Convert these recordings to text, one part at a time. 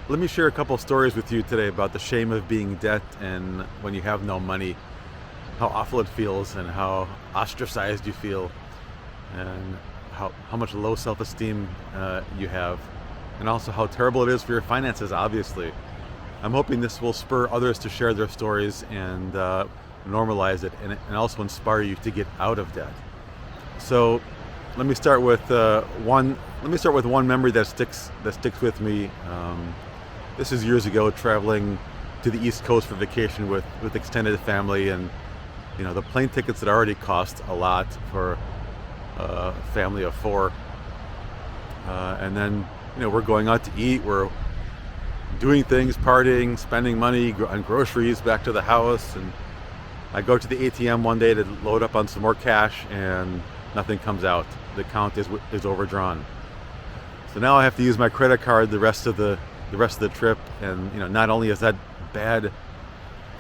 Let me share a couple stories with you today about the shame of being in debt and when you have no money, how awful it feels and how ostracized you feel and how much low self-esteem you have, and also how terrible it is for your finances, obviously. I'm hoping this will spur others to share their stories and normalize it, and also inspire you to get out of debt. So let me start with one memory that sticks with me. This is years ago, traveling to the East Coast for vacation with extended family, and the plane tickets had already cost a lot for a family of four, and then we're going out to eat, we're doing things, partying, spending money on groceries back to the house, and I go to the ATM one day to load up on some more cash, and nothing comes out. The account is overdrawn. So now I have to use my credit card the rest of the trip, and not only is that bad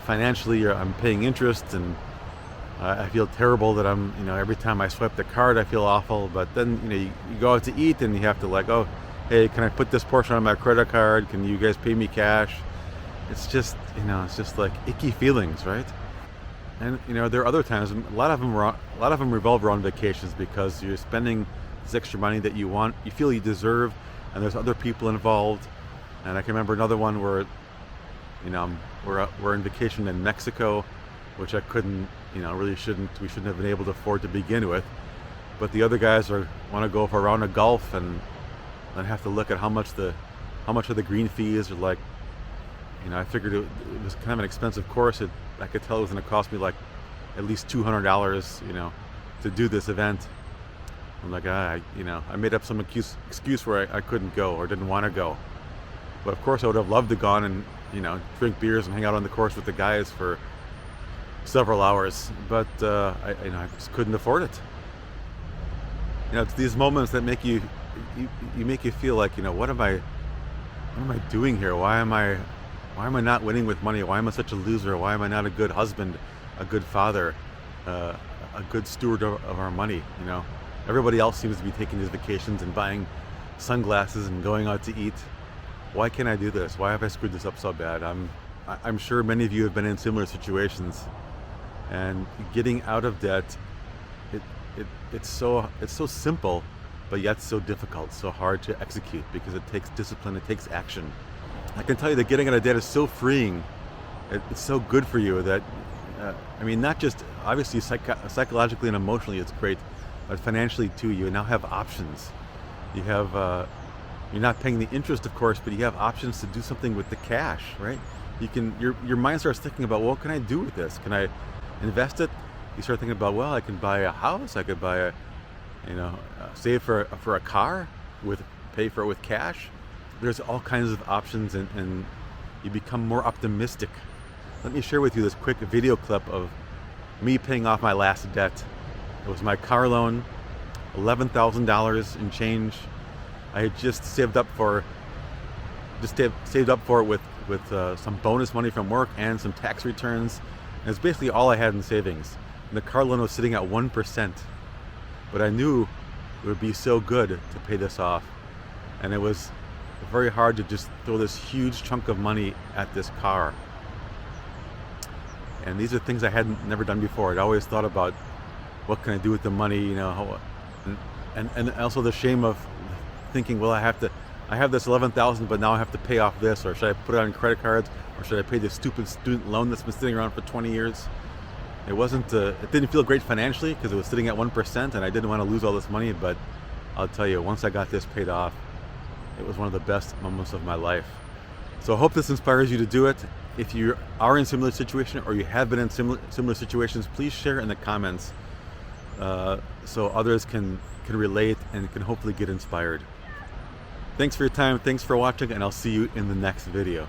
financially, I'm paying interest, and I feel terrible that I'm every time I swipe the card I feel awful. But then you go out to eat and you have to oh, hey, can I put this portion on my credit card? Can you guys pay me cash? It's just it's just like icky feelings, right? And there are other times, a lot of them revolve around vacations, because you're spending this extra money that you feel you deserve, and there's other people involved. And I can remember another one where we're on vacation in Mexico, which I couldn't we shouldn't have been able to afford to begin with. But the other guys want to go for a round of golf, and then have to look at how much of the green fees are like. I figured it was kind of an expensive course. I could tell it was going to cost me at least $200, to do this event. I'm like, I made up some excuse where I couldn't go or didn't want to go. But of course I would have loved to gone and, drink beers and hang out on the course with the guys for several hours. But I just couldn't afford it. It's these moments that make you feel like, what am I doing here? Why am I not winning with money? Why am I such a loser? Why am I not a good husband, a good father, a good steward of our money? Everybody else seems to be taking these vacations and buying sunglasses and going out to eat. Why can't I do this? Why have I screwed this up so bad? I'm sure many of you have been in similar situations, and getting out of debt, it's so simple, but yet so difficult, so hard to execute, because it takes discipline, it takes action. I can tell you that getting out of debt is so freeing. It's so good for you that, not just obviously psychologically and emotionally it's great, but financially too. You now have options. You have, you're not paying the interest, of course, but you have options to do something with the cash, right? Your mind starts thinking about, what can I do with this? Can I invest it? You start thinking about, well, I can buy a house, I could buy save for a car, pay for it with cash. There's all kinds of options, and you become more optimistic. Let me share with you this quick video clip of me paying off my last debt. It was my car loan, $11,000 in change. I had just saved up for it with some bonus money from work and some tax returns. And it's basically all I had in savings. And the car loan was sitting at 1%. But I knew it would be so good to pay this off. And it was very hard to just throw this huge chunk of money at this car. And these are things I had never done before. I'd always thought about, what can I do with the money, and also the shame of thinking, well, I have this 11,000, but now I have to pay off this, or should I put it on credit cards, or should I pay this stupid student loan that's been sitting around for 20 years? It didn't feel great financially, because it was sitting at 1%, and I didn't want to lose all this money. But I'll tell you, once I got this paid off, it was one of the best moments of my life. So I hope this inspires you to do it. If you are in similar situation, or you have been in similar situations, please share in the comments, so others can relate and can hopefully get inspired. Thanks for your time, thanks for watching, and I'll see you in the next video.